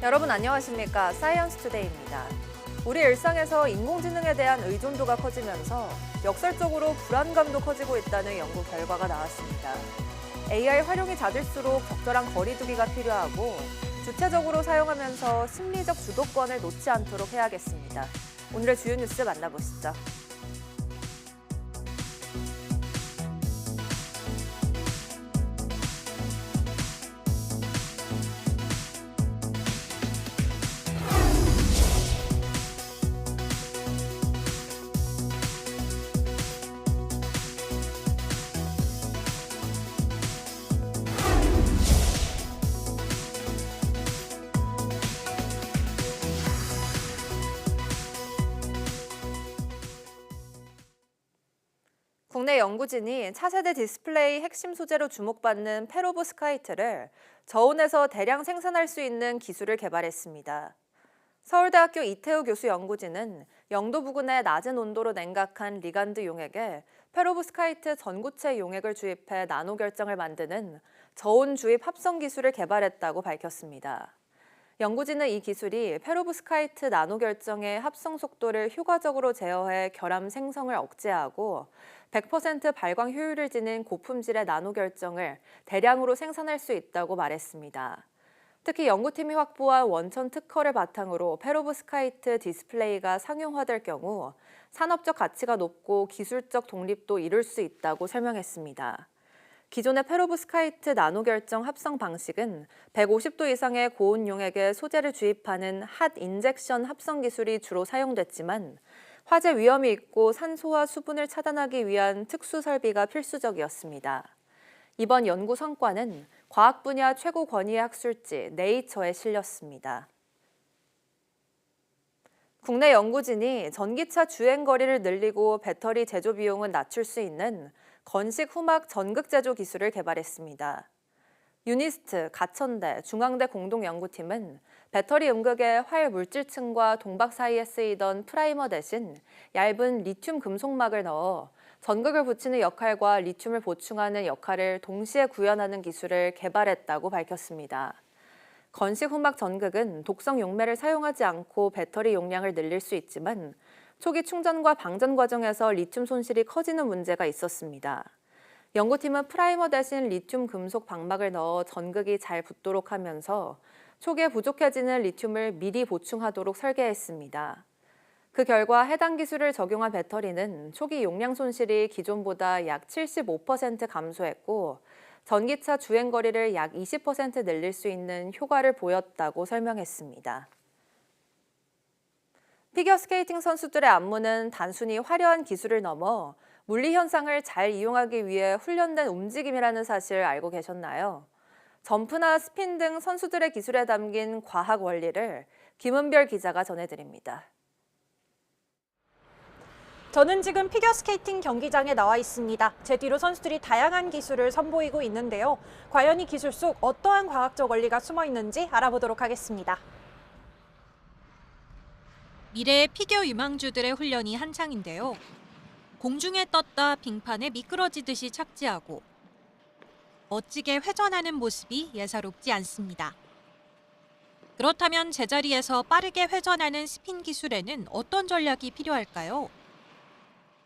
여러분 안녕하십니까? 사이언스 투데이입니다. 우리 일상에서 인공지능에 대한 의존도가 커지면서 역설적으로 불안감도 커지고 있다는 연구 결과가 나왔습니다. AI 활용이 잦을수록 적절한 거리두기가 필요하고 주체적으로 사용하면서 심리적 주도권을 놓지 않도록 해야겠습니다. 오늘의 주요 뉴스 만나보시죠. 국내 연구진이 차세대 디스플레이 핵심 소재로 주목받는 페로브스카이트를 저온에서 대량 생산할 수 있는 기술을 개발했습니다. 서울대학교 이태우 교수 연구진은 영도 부근의 낮은 온도로 냉각한 리간드 용액에 페로브스카이트 전구체 용액을 주입해 나노 결정을 만드는 저온 주입 합성 기술을 개발했다고 밝혔습니다. 연구진은 이 기술이 페로브스카이트 나노 결정의 합성 속도를 효과적으로 제어해 결함 생성을 억제하고 100% 발광 효율을 지닌 고품질의 나노 결정을 대량으로 생산할 수 있다고 말했습니다. 특히 연구팀이 확보한 원천 특허를 바탕으로 페로브스카이트 디스플레이가 상용화될 경우 산업적 가치가 높고 기술적 독립도 이룰 수 있다고 설명했습니다. 기존의 페로브스카이트 나노 결정 합성 방식은 150도 이상의 고온 용액에 소재를 주입하는 핫 인젝션 합성 기술이 주로 사용됐지만 화재 위험이 있고 산소와 수분을 차단하기 위한 특수 설비가 필수적이었습니다. 이번 연구 성과는 과학 분야 최고 권위의 학술지 네이처에 실렸습니다. 국내 연구진이 전기차 주행 거리를 늘리고 배터리 제조 비용을 낮출 수 있는 건식 후막 전극 제조 기술을 개발했습니다. 유니스트, 가천대, 중앙대 공동연구팀은 배터리 음극의 활 물질층과 동박 사이에 쓰이던 프라이머 대신 얇은 리튬 금속막을 넣어 전극을 붙이는 역할과 리튬을 보충하는 역할을 동시에 구현하는 기술을 개발했다고 밝혔습니다. 건식 후막 전극은 독성 용매를 사용하지 않고 배터리 용량을 늘릴 수 있지만 초기 충전과 방전 과정에서 리튬 손실이 커지는 문제가 있었습니다. 연구팀은 프라이머 대신 리튬 금속 방막을 넣어 전극이 잘 붙도록 하면서 초기에 부족해지는 리튬을 미리 보충하도록 설계했습니다. 그 결과 해당 기술을 적용한 배터리는 초기 용량 손실이 기존보다 약 75% 감소했고 전기차 주행 거리를 약 20% 늘릴 수 있는 효과를 보였다고 설명했습니다. 피겨스케이팅 선수들의 안무는 단순히 화려한 기술을 넘어 물리 현상을 잘 이용하기 위해 훈련된 움직임이라는 사실 알고 계셨나요? 점프나 스핀 등 선수들의 기술에 담긴 과학 원리를 김은별 기자가 전해드립니다. 저는 지금 피겨스케이팅 경기장에 나와 있습니다. 제 뒤로 선수들이 다양한 기술을 선보이고 있는데요. 과연 이 기술 속 어떠한 과학적 원리가 숨어 있는지 알아보도록 하겠습니다. 미래의 피겨 유망주들의 훈련이 한창인데요. 공중에 떴다 빙판에 미끄러지듯이 착지하고 멋지게 회전하는 모습이 예사롭지 않습니다. 그렇다면 제자리에서 빠르게 회전하는 스핀 기술에는 어떤 전략이 필요할까요?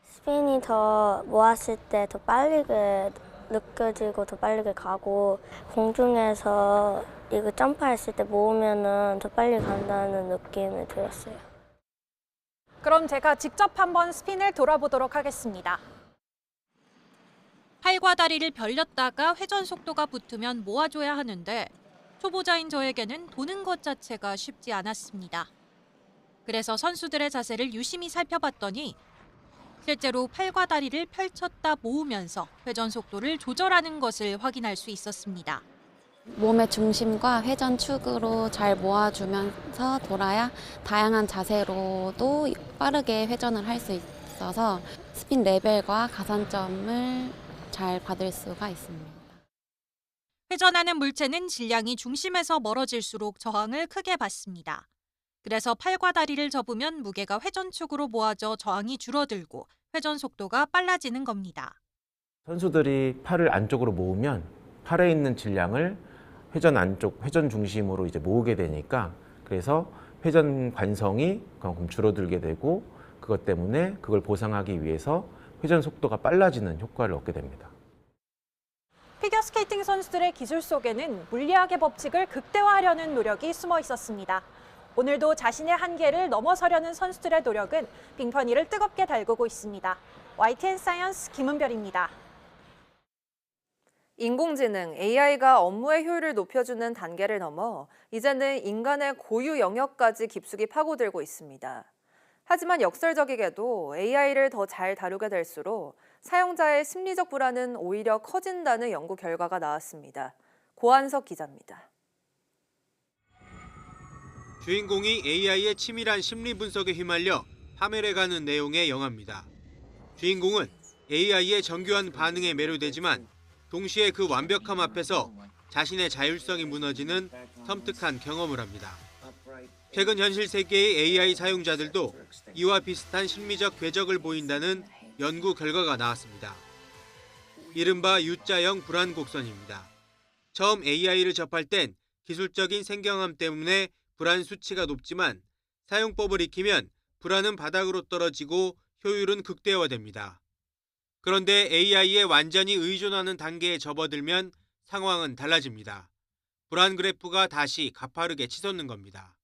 스핀이 더 모았을 때 더 빠르게 느껴지고 더 빠르게 가고 공중에서 이거 점프했을 때 모으면은 더 빨리 간다는 느낌이 들었어요. 그럼 제가 직접 한번 스핀을 돌아보도록 하겠습니다. 팔과 다리를 벌렸다가 회전 속도가 붙으면 모아줘야 하는데 초보자인 저에게는 도는 것 자체가 쉽지 않았습니다. 그래서 선수들의 자세를 유심히 살펴봤더니 실제로 팔과 다리를 펼쳤다 모으면서 회전 속도를 조절하는 것을 확인할 수 있었습니다. 몸의 중심과 회전 축으로 잘 모아주면서 돌아야 다양한 자세로도 빠르게 회전을 할 수 있어서 스핀 레벨과 가산점을 잘 받을 수가 있습니다. 회전하는 물체는 질량이 중심에서 멀어질수록 저항을 크게 받습니다. 그래서 팔과 다리를 접으면 무게가 회전축으로 모아져 저항이 줄어들고 회전 속도가 빨라지는 겁니다. 선수들이 팔을 안쪽으로 모으면 팔에 있는 질량을 회전 안쪽, 회전 중심으로 이제 모으게 되니까 그래서 회전 관성이 그만큼 줄어들게 되고 그것 때문에 그걸 보상하기 위해서 회전 속도가 빨라지는 효과를 얻게 됩니다. 피겨스케이팅 선수들의 기술 속에는 물리학의 법칙을 극대화하려는 노력이 숨어 있었습니다. 오늘도 자신의 한계를 넘어서려는 선수들의 노력은 빙판위를 뜨겁게 달구고 있습니다. YTN 사이언스 김은별입니다. 인공지능 AI가 업무의 효율을 높여주는 단계를 넘어 이제는 인간의 고유 영역까지 깊숙이 파고들고 있습니다. 하지만 역설적이게도 AI를 더 잘 다루게 될수록 사용자의 심리적 불안은 오히려 커진다는 연구 결과가 나왔습니다. 고한석 기자입니다. 주인공이 AI의 치밀한 심리 분석에 휘말려 파멸해가는 내용의 영화입니다. 주인공은 AI의 정교한 반응에 매료되지만 동시에 그 완벽함 앞에서 자신의 자율성이 무너지는 섬뜩한 경험을 합니다. 최근 현실 세계의 AI 사용자들도 이와 비슷한 심리적 궤적을 보인다는 연구 결과가 나왔습니다. 이른바 U자형 불안 곡선입니다. 처음 AI를 접할 땐 기술적인 생경함 때문에 불안 수치가 높지만 사용법을 익히면 불안은 바닥으로 떨어지고 효율은 극대화됩니다. 그런데 AI에 완전히 의존하는 단계에 접어들면 상황은 달라집니다. 불안 그래프가 다시 가파르게 치솟는 겁니다.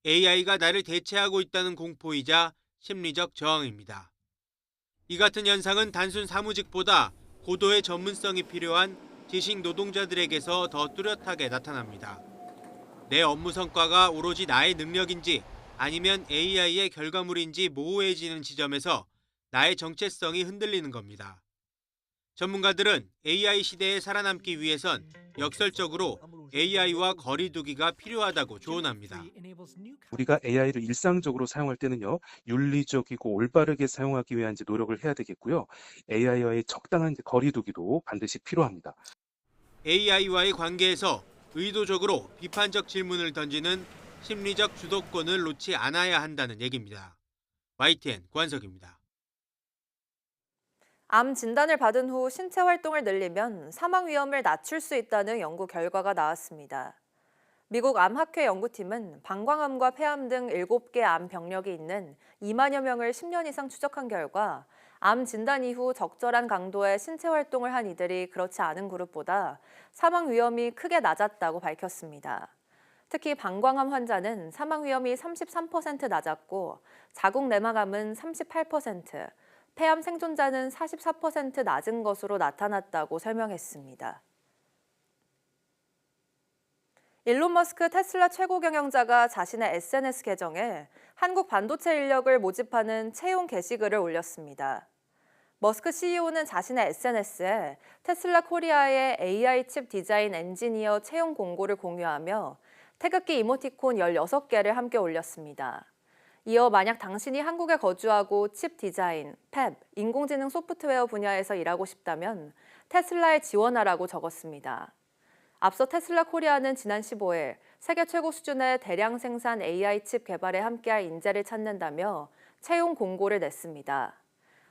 AI가 나를 대체하고 있다는 공포이자 심리적 저항입니다. 이 같은 현상은 단순 사무직보다 고도의 전문성이 필요한 지식 노동자들에게서 더 뚜렷하게 나타납니다. 내 업무 성과가 오로지 나의 능력인지 아니면 AI의 결과물인지 모호해지는 지점에서 나의 정체성이 흔들리는 겁니다. 전문가들은 AI 시대에 살아남기 위해선 역설적으로 AI와 거리 두기가 필요하다고 조언합니다. 우리가 AI를 일상적으로 사용할 때는요, 윤리적이고 올바르게 사용하기 위한 노력을 해야 되겠고요. AI와의 적당한 거리 두기도 반드시 필요합니다. AI와의 관계에서 의도적으로 비판적 질문을 던지는 심리적 주도권을 놓지 않아야 한다는 얘기입니다. YTN 고한석입니다. 암 진단을 받은 후 신체 활동을 늘리면 사망 위험을 낮출 수 있다는 연구 결과가 나왔습니다. 미국 암학회 연구팀은 방광암과 폐암 등 7개 암 병력이 있는 2만여 명을 10년 이상 추적한 결과 암 진단 이후 적절한 강도의 신체 활동을 한 이들이 그렇지 않은 그룹보다 사망 위험이 크게 낮았다고 밝혔습니다. 특히 방광암 환자는 사망 위험이 33% 낮았고 자궁 내막암은 38%, 폐암 생존자는 44% 낮은 것으로 나타났다고 설명했습니다. 일론 머스크 테슬라 최고 경영자가 자신의 SNS 계정에 한국 반도체 인력을 모집하는 채용 게시글을 올렸습니다. 머스크 CEO는 자신의 SNS에 테슬라 코리아의 AI 칩 디자인 엔지니어 채용 공고를 공유하며 태극기 이모티콘 16개를 함께 올렸습니다. 이어 만약 당신이 한국에 거주하고 칩 디자인, 팹, 인공지능 소프트웨어 분야에서 일하고 싶다면 테슬라에 지원하라고 적었습니다. 앞서 테슬라 코리아는 지난 15일 세계 최고 수준의 대량 생산 AI 칩 개발에 함께할 인재를 찾는다며 채용 공고를 냈습니다.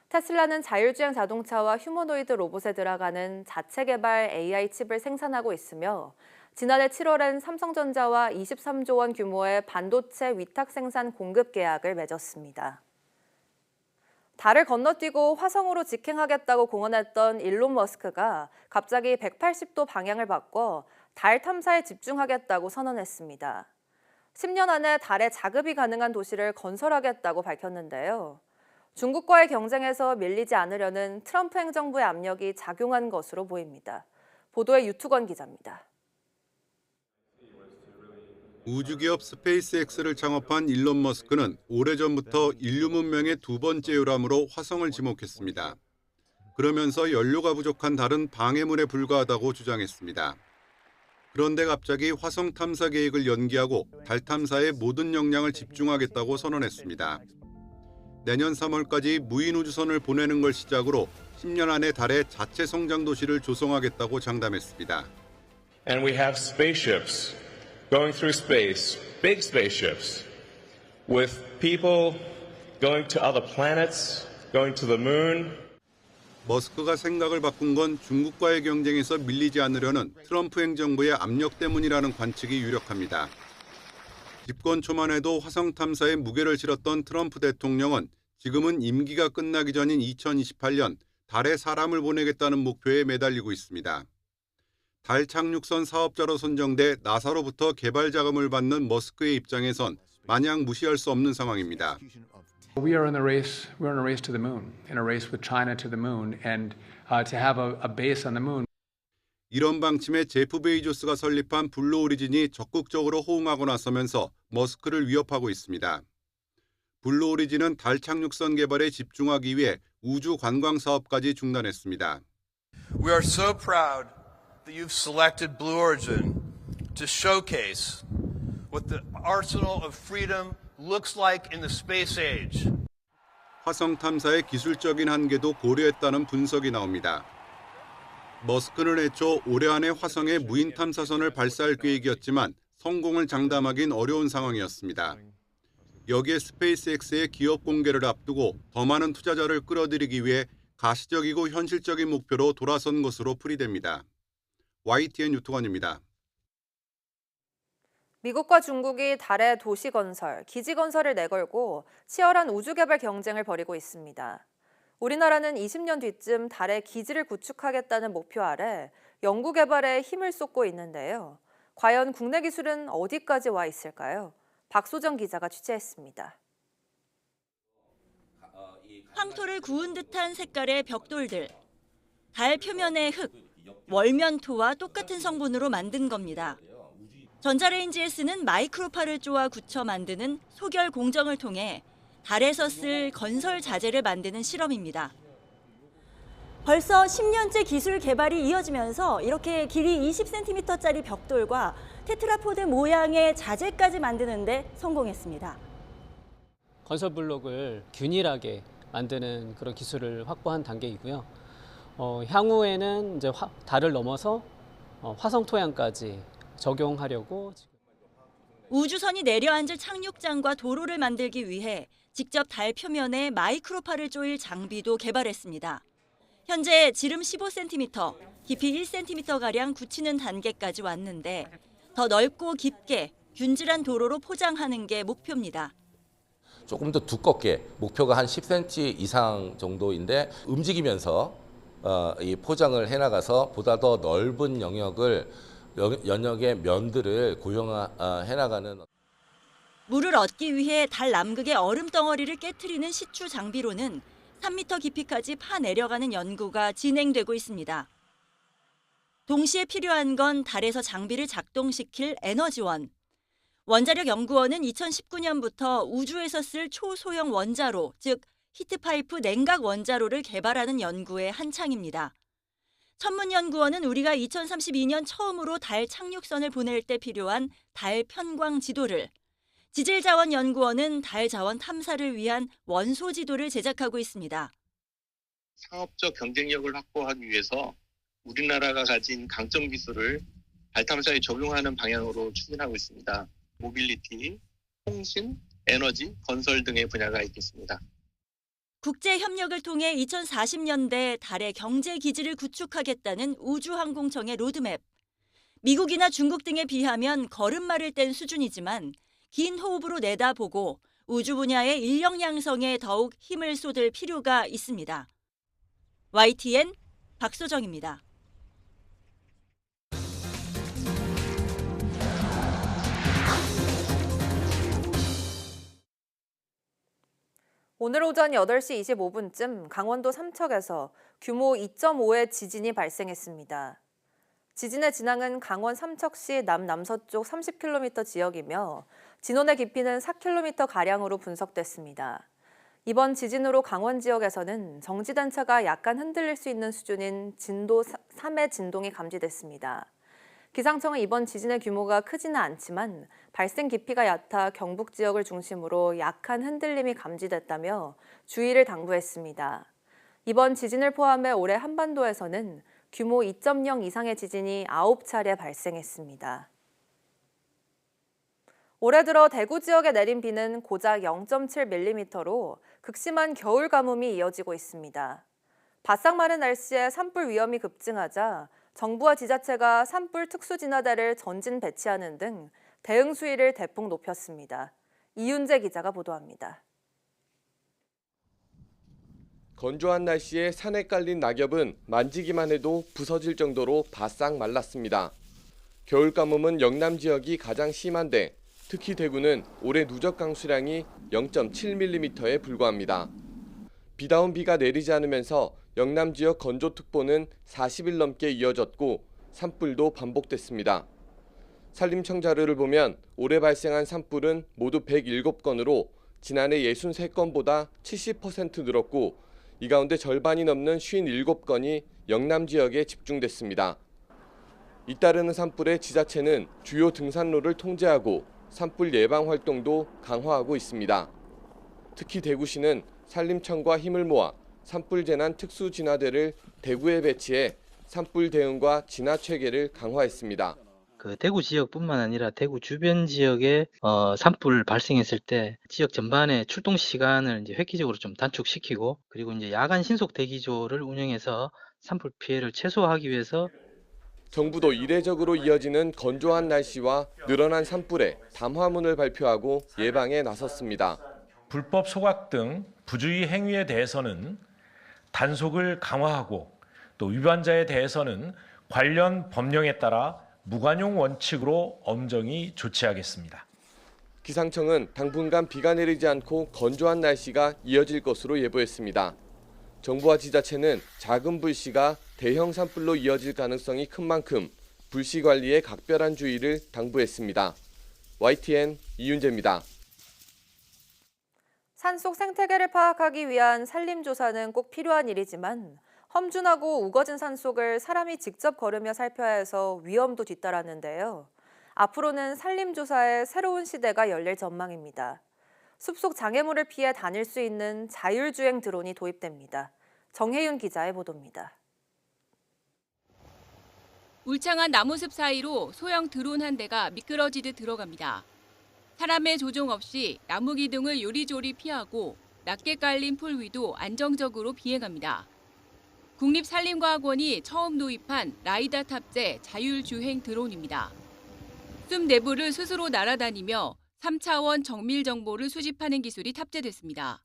테슬라는 자율주행 자동차와 휴머노이드 로봇에 들어가는 자체 개발 AI 칩을 생산하고 있으며 지난해 7월엔 삼성전자와 23조 원 규모의 반도체 위탁 생산 공급 계약을 맺었습니다. 달을 건너뛰고 화성으로 직행하겠다고 공언했던 일론 머스크가 갑자기 180도 방향을 바꿔 달 탐사에 집중하겠다고 선언했습니다. 10년 안에 달에 자급이 가능한 도시를 건설하겠다고 밝혔는데요. 중국과의 경쟁에서 밀리지 않으려는 트럼프 행정부의 압력이 작용한 것으로 보입니다. 보도에 유투건 기자입니다. 우주기업 스페이스X를 창업한 일론 머스크는 오래전부터 인류 문명의 두 번째 요람으로 화성을 지목했습니다. 그러면서 연료가 부족한 달은 방해물에 불과하다고 주장했습니다. 그런데 갑자기 화성 탐사 계획을 연기하고 달 탐사에 모든 역량을 집중하겠다고 선언했습니다. 내년 3월까지 무인 우주선을 보내는 걸 시작으로 10년 안에 달에 자체 성장 도시를 조성하겠다고 장담했습니다. And we have spaceships going through space, big spaceships, with people going to other planets, going to the moon. 머스크가 생각을 바꾼 건 중국과의 경쟁에서 밀리지 않으려는 트럼프 행정부의 압력 때문이라는 관측이 유력합니다. 집권 초만 해도 화성 탐사에 무게를 실었던 트럼프 대통령은 지금은 임기가 끝나기 전인 2028년 달에 사람을 보내겠다는 목표에 매달리고 있습니다. 달 착륙선 사업자로 선정돼 나사로부터 개발 자금을 받는 머스크의 입장에선 마냥 무시할 수 없는 상황입니다. We are in a race. We're in a race to the moon, in a race with China to the moon, and to have a base on the moon. 이런 방침에 제프 베이조스가 설립한 블루 오리진이 적극적으로 호응하고 나서면서 머스크를 위협하고 있습니다. 블루 오리진은 달 착륙선 개발에 집중하기 위해 우주 관광 사업까지 중단했습니다. We are so proud that you've selected Blue Origin to showcase what the arsenal of freedom looks like in the space age. 화성 탐사의 기술적인 한계도 고려했다는 분석이 나옵니다. 머스크는 애초 올해 안에 화성에 무인 탐사선을 발사할 계획이었지만 성공을 장담하긴 어려운 상황이었습니다. 여기에 스페이스X의 기업 공개를 앞두고 더 많은 투자자를 끌어들이기 위해 가시적이고 현실적인 목표로 돌아선 것으로 풀이됩니다. YTN 유튜건입니다. 미국과 중국이 달의 도시 건설, 기지 건설을 내걸고 치열한 우주 개발 경쟁을 벌이고 있습니다. 우리나라는 20년 뒤쯤 달에 기지를 구축하겠다는 목표 아래 연구 개발에 힘을 쏟고 있는데요. 과연 국내 기술은 어디까지 와 있을까요? 박소정 기자가 취재했습니다. 황토를 구운 듯한 색깔의 벽돌들. 달 표면의 흙, 월면토와 똑같은 성분으로 만든 겁니다. 전자레인지에 쓰는 마이크로파를 쪼아 굳혀 만드는 소결 공정을 통해 달에서 쓸 건설 자재를 만드는 실험입니다. 벌써 10년째 기술 개발이 이어지면서 이렇게 길이 20cm짜리 벽돌과 테트라포드 모양의 자재까지 만드는데 성공했습니다. 건설 블록을 균일하게 만드는 그런 기술을 확보한 단계이고요. 향후에는 이제 달을 넘어서 화성 토양까지 적용하려고. 우주선이 내려앉을 착륙장과 도로를 만들기 위해 직접 달 표면에 마이크로파를 조일 장비도 개발했습니다. 현재 지름 15cm, 깊이 1cm가량 굳히는 단계까지 왔는데 더 넓고 깊게 균질한 도로로 포장하는 게 목표입니다. 조금 더 두껍게, 목표가 한 10cm 이상 정도인데 움직이면서 이 포장을 해나가서 보다 더 넓은 연역의 면들을 고정해나가는. 물을 얻기 위해 달 남극의 얼음 덩어리를 깨트리는 시추 장비로는 3m 깊이까지 파 내려가는 연구가 진행되고 있습니다. 동시에 필요한 건 달에서 장비를 작동시킬 에너지원. 원자력 연구원은 2019년부터 우주에서 쓸 초소형 원자로, 즉 히트파이프 냉각 원자로를 개발하는 연구에 한창입니다. 천문연구원은 우리가 2032년 처음으로 달 착륙선을 보낼 때 필요한 달 편광 지도를, 지질자원연구원은 달 자원 탐사를 위한 원소 지도를 제작하고 있습니다. 상업적 경쟁력을 확보하기 위해서 우리나라가 가진 강점 기술을 달 탐사에 적용하는 방향으로 추진하고 있습니다. 모빌리티, 통신, 에너지, 건설 등의 분야가 있겠습니다. 국제 협력을 통해 2040년대 달에 경제 기지를 구축하겠다는 우주항공청의 로드맵. 미국이나 중국 등에 비하면 걸음마를 뗀 수준이지만 긴 호흡으로 내다보고 우주 분야의 인력 양성에 더욱 힘을 쏟을 필요가 있습니다. YTN 박소정입니다. 오늘 오전 8시 25분쯤 강원도 삼척에서 규모 2.5의 지진이 발생했습니다. 지진의 진앙은 강원 삼척시 남남서쪽 30km 지역이며 진원의 깊이는 4km가량으로 분석됐습니다. 이번 지진으로 강원 지역에서는 정지단차가 약간 흔들릴 수 있는 수준인 진도 3의 진동이 감지됐습니다. 기상청은 이번 지진의 규모가 크지는 않지만 발생 깊이가 얕아 경북 지역을 중심으로 약한 흔들림이 감지됐다며 주의를 당부했습니다. 이번 지진을 포함해 올해 한반도에서는 규모 2.0 이상의 지진이 9차례 발생했습니다. 올해 들어 대구 지역에 내린 비는 고작 0.7mm로 극심한 겨울 가뭄이 이어지고 있습니다. 바싹 마른 날씨에 산불 위험이 급증하자 정부와 지자체가 산불 특수진화대를 전진 배치하는 등 대응 수위를 대폭 높였습니다. 이윤재 기자가 보도합니다. 건조한 날씨에 산에 깔린 낙엽은 만지기만 해도 부서질 정도로 바싹 말랐습니다. 겨울 가뭄은 영남 지역이 가장 심한데 특히 대구는 올해 누적 강수량이 0.7mm에 불과합니다. 비다운 비가 내리지 않으면서 영남 지역 건조특보는 40일 넘게 이어졌고 산불도 반복됐습니다. 산림청 자료를 보면 올해 발생한 산불은 모두 107건으로 지난해 63건보다 70% 늘었고 이 가운데 절반이 넘는 57건이 영남 지역에 집중됐습니다. 잇따르는 산불에 지자체는 주요 등산로를 통제하고 산불 예방 활동도 강화하고 있습니다. 특히 대구시는 산림청과 힘을 모아 산불 재난 특수진화대를 대구에 배치해 산불 대응과 진화 체계를 강화했습니다. 대구 지역뿐만 아니라 대구 주변 지역에 산불 발생했을 때 지역 전반의 출동 시간을 이제 획기적으로 좀 단축시키고 그리고 이제 야간 신속 대기조를 운영해서 산불 피해를 최소화하기 위해서 정부도 이례적으로 이어지는 건조한 날씨와 늘어난 산불에 담화문을 발표하고 예방에 나섰습니다. 불법 소각 등 부주의 행위에 대해서는 단속을 강화하고 또 위반자에 대해서는 관련 법령에 따라 무관용 원칙으로 엄정히 조치하겠습니다. 기상청은 당분간 비가 내리지 않고 건조한 날씨가 이어질 것으로 예보했습니다. 정부와 지자체는 작은 불씨가 대형 산불로 이어질 가능성이 큰 만큼 불씨 관리에 각별한 주의를 당부했습니다. YTN 이윤재입니다. 산속 생태계를 파악하기 위한 산림조사는 꼭 필요한 일이지만 험준하고 우거진 산속을 사람이 직접 걸으며 살펴야 해서 위험도 뒤따랐는데요. 앞으로는 산림조사의 새로운 시대가 열릴 전망입니다. 숲속 장애물을 피해 다닐 수 있는 자율주행 드론이 도입됩니다. 정혜윤 기자의 보도입니다. 울창한 나무숲 사이로 소형 드론 한 대가 미끄러지듯 들어갑니다. 사람의 조종 없이 나무 기둥을 요리조리 피하고 낮게 깔린 풀 위도 안정적으로 비행합니다. 국립산림과학원이 처음 도입한 라이다 탑재 자율주행 드론입니다. 숲 내부를 스스로 날아다니며 3차원 정밀 정보를 수집하는 기술이 탑재됐습니다.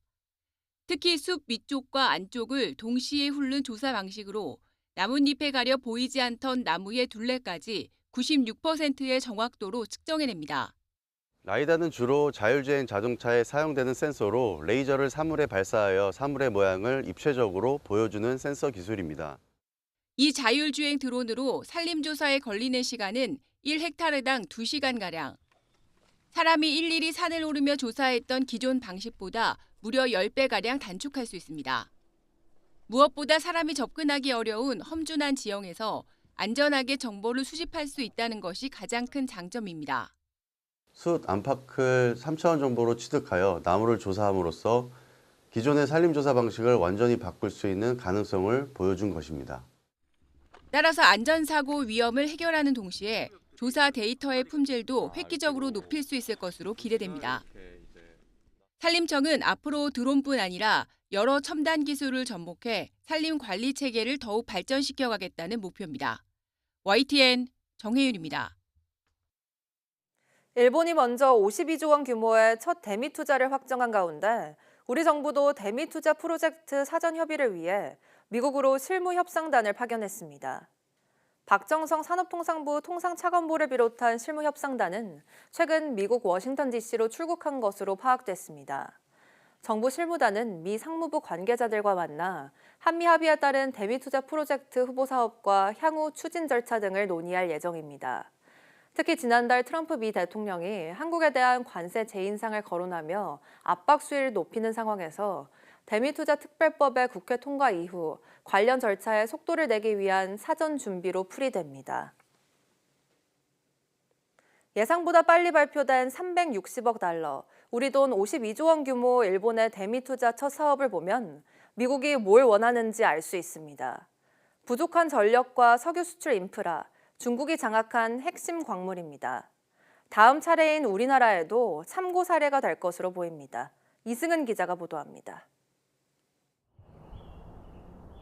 특히 숲 위쪽과 안쪽을 동시에 훑는 조사 방식으로 나뭇잎에 가려 보이지 않던 나무의 둘레까지 96%의 정확도로 측정해냅니다. 라이다는 주로 자율주행 자동차에 사용되는 센서로 레이저를 사물에 발사하여 사물의 모양을 입체적으로 보여주는 센서 기술입니다. 이 자율주행 드론으로 산림조사에 걸리는 시간은 1헥타르당 2시간가량. 사람이 일일이 산을 오르며 조사했던 기존 방식보다 무려 10배가량 단축할 수 있습니다. 무엇보다 사람이 접근하기 어려운 험준한 지형에서 안전하게 정보를 수집할 수 있다는 것이 가장 큰 장점입니다. 숲 안팎을 3차원 정보로 취득하여 나무를 조사함으로써 기존의 산림조사 방식을 완전히 바꿀 수 있는 가능성을 보여준 것입니다. 따라서 안전사고 위험을 해결하는 동시에 조사 데이터의 품질도 획기적으로 높일 수 있을 것으로 기대됩니다. 산림청은 앞으로 드론뿐 아니라 여러 첨단 기술을 접목해 산림 관리 체계를 더욱 발전시켜가겠다는 목표입니다. YTN 정혜윤입니다. 일본이 먼저 52조 원 규모의 첫 대미 투자를 확정한 가운데 우리 정부도 대미 투자 프로젝트 사전 협의를 위해 미국으로 실무 협상단을 파견했습니다. 박정성 산업통상부 통상차관보를 비롯한 실무 협상단은 최근 미국 워싱턴 DC로 출국한 것으로 파악됐습니다. 정부 실무단은 미 상무부 관계자들과 만나 한미 합의에 따른 대미 투자 프로젝트 후보 사업과 향후 추진 절차 등을 논의할 예정입니다. 특히 지난달 트럼프 미 대통령이 한국에 대한 관세 재인상을 거론하며 압박 수위를 높이는 상황에서 대미투자 특별법의 국회 통과 이후 관련 절차에 속도를 내기 위한 사전 준비로 풀이됩니다. 예상보다 빨리 발표된 360억 달러, 우리 돈 52조 원 규모 일본의 대미투자 첫 사업을 보면 미국이 뭘 원하는지 알 수 있습니다. 부족한 전력과 석유 수출 인프라, 중국이 장악한 핵심 광물입니다. 다음 차례인 우리나라에도 참고 사례가 될 것으로 보입니다. 이승은 기자가 보도합니다.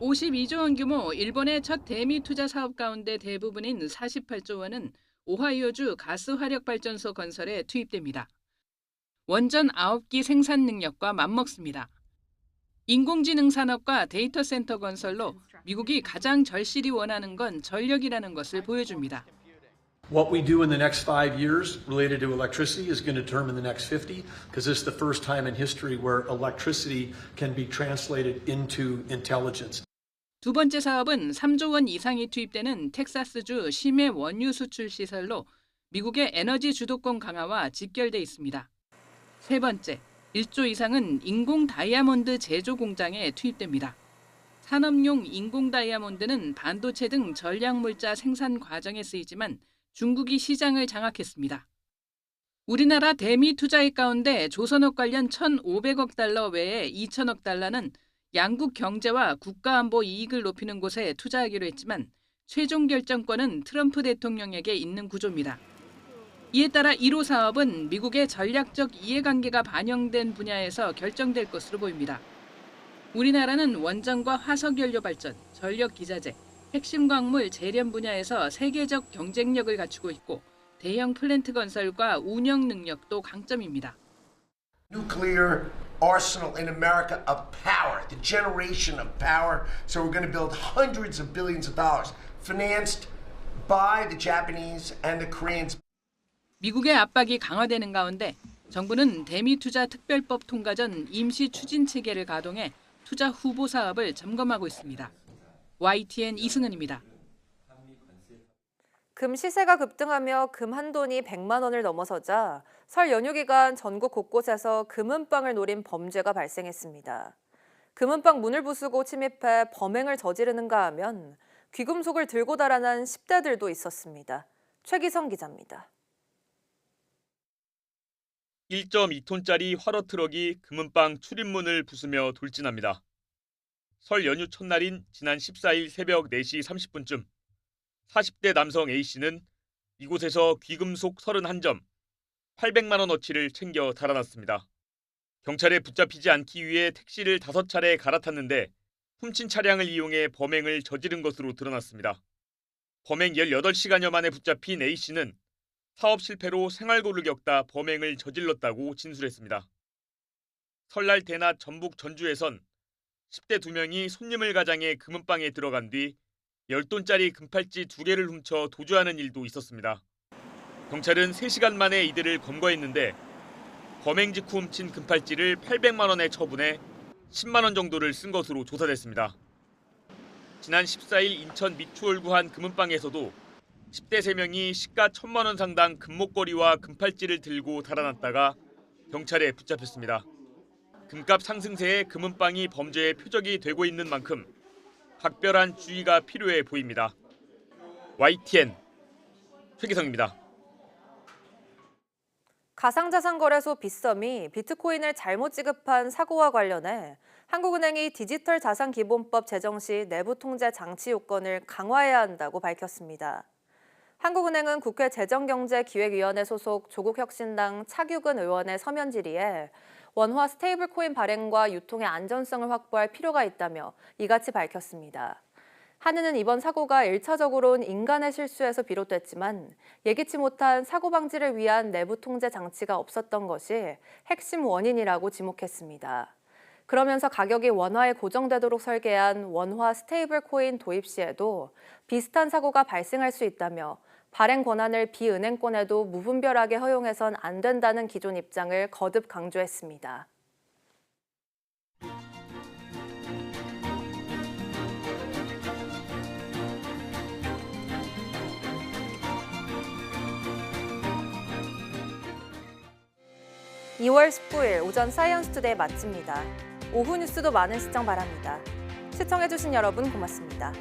52조 원 규모 일본의 첫 대미 투자 사업 가운데 대부분인 48조 원은 오하이오주 가스화력발전소 건설에 투입됩니다. 원전 9기 생산 능력과 맞먹습니다. 인공지능 산업과 데이터 센터 건설로 미국이 가장 절실히 원하는 건 전력이라는 것을 보여줍니다. What we do in the next 5 years related to electricity is going to determine the next 50, because this is the first time in history where electricity can be translated into intelligence. 두 번째 사업은 3조 원 이상이 투입되는 텍사스주 심해 원유 수출 시설로 미국의 에너지 주도권 강화와 직결돼 있습니다. 세 번째, 1조 이상은 인공 다이아몬드 제조 공장에 투입됩니다. 산업용 인공 다이아몬드는 반도체 등 전략물자 생산 과정에 쓰이지만 중국이 시장을 장악했습니다. 우리나라 대미 투자액 가운데 조선업 관련 1,500억 달러 외에 2천억 달러는 양국 경제와 국가안보 이익을 높이는 곳에 투자하기로 했지만 최종 결정권은 트럼프 대통령에게 있는 구조입니다. 이에 따라 1호 사업은 미국의 전략적 이해관계가 반영된 분야에서 결정될 것으로 보입니다. 우리나라는 원전과 화석연료 발전, 전력기자재, 핵심 광물 재련 분야에서 세계적 경쟁력을 갖추고 있고 대형 플랜트 건설과 운영 능력도 강점입니다. Nuclear arsenal in America of power, the generation of power. So we're going to build hundreds of billions of dollars, financed by the Japanese and the Koreans. 미국의 압박이 강화되는 가운데 정부는 대미 투자 특별법 통과 전 임시 추진 체계를 가동해 투자 후보 사업을 점검하고 있습니다. YTN 이승은입니다. 금 시세가 급등하며 금 한 돈이 100만 원을 넘어서자 설 연휴 기간 전국 곳곳에서 금은방을 노린 범죄가 발생했습니다. 금은방 문을 부수고 침입해 범행을 저지르는가 하면 귀금속을 들고 달아난 10대들도 있었습니다. 최기성 기자입니다. 1.2톤짜리 화로 트럭이 금은방 출입문을 부수며 돌진합니다. 설 연휴 첫날인 지난 14일 새벽 4시 30분쯤 40대 남성 A씨는 이곳에서 귀금속 31점, 800만 원어치를 챙겨 달아났습니다. 경찰에 붙잡히지 않기 위해 택시를 5차례 갈아탔는데 훔친 차량을 이용해 범행을 저지른 것으로 드러났습니다. 범행 18시간여 만에 붙잡힌 A씨는 사업 실패로 생활고를 겪다 범행을 저질렀다고 진술했습니다. 설날 대낮 전북 전주에선 10대 2명이 손님을 가장해 금은방에 들어간 뒤 10돈짜리 금팔찌 2개를 훔쳐 도주하는 일도 있었습니다. 경찰은 3시간 만에 이들을 검거했는데 범행 직후 훔친 금팔찌를 800만 원에 처분해 10만 원 정도를 쓴 것으로 조사됐습니다. 지난 14일 인천 미추홀구 한 금은방에서도 10대 3명이 시가 1,000만 원 상당 금목걸이와 금팔찌를 들고 달아났다가 경찰에 붙잡혔습니다. 금값 상승세에 금은방이 범죄의 표적이 되고 있는 만큼 각별한 주의가 필요해 보입니다. YTN 최기성입니다. 가상자산거래소 빗썸이 비트코인을 잘못 지급한 사고와 관련해 한국은행이 디지털 자산기본법 제정 시 내부 통제 장치 요건을 강화해야 한다고 밝혔습니다. 한국은행은 국회 재정경제기획위원회 소속 조국혁신당 차규근 의원의 서면 질의에 원화 스테이블코인 발행과 유통의 안전성을 확보할 필요가 있다며 이같이 밝혔습니다. 한은은 이번 사고가 1차적으로는 인간의 실수에서 비롯됐지만 예기치 못한 사고 방지를 위한 내부 통제 장치가 없었던 것이 핵심 원인이라고 지목했습니다. 그러면서 가격이 원화에 고정되도록 설계한 원화 스테이블 코인 도입 시에도 비슷한 사고가 발생할 수 있다며 발행 권한을 비은행권에도 무분별하게 허용해선 안 된다는 기존 입장을 거듭 강조했습니다. (2월 19일) 오전 사이언스 투데이 마칩니다. 오후 뉴스도 많은 시청 바랍니다. 시청해주신 여러분 고맙습니다.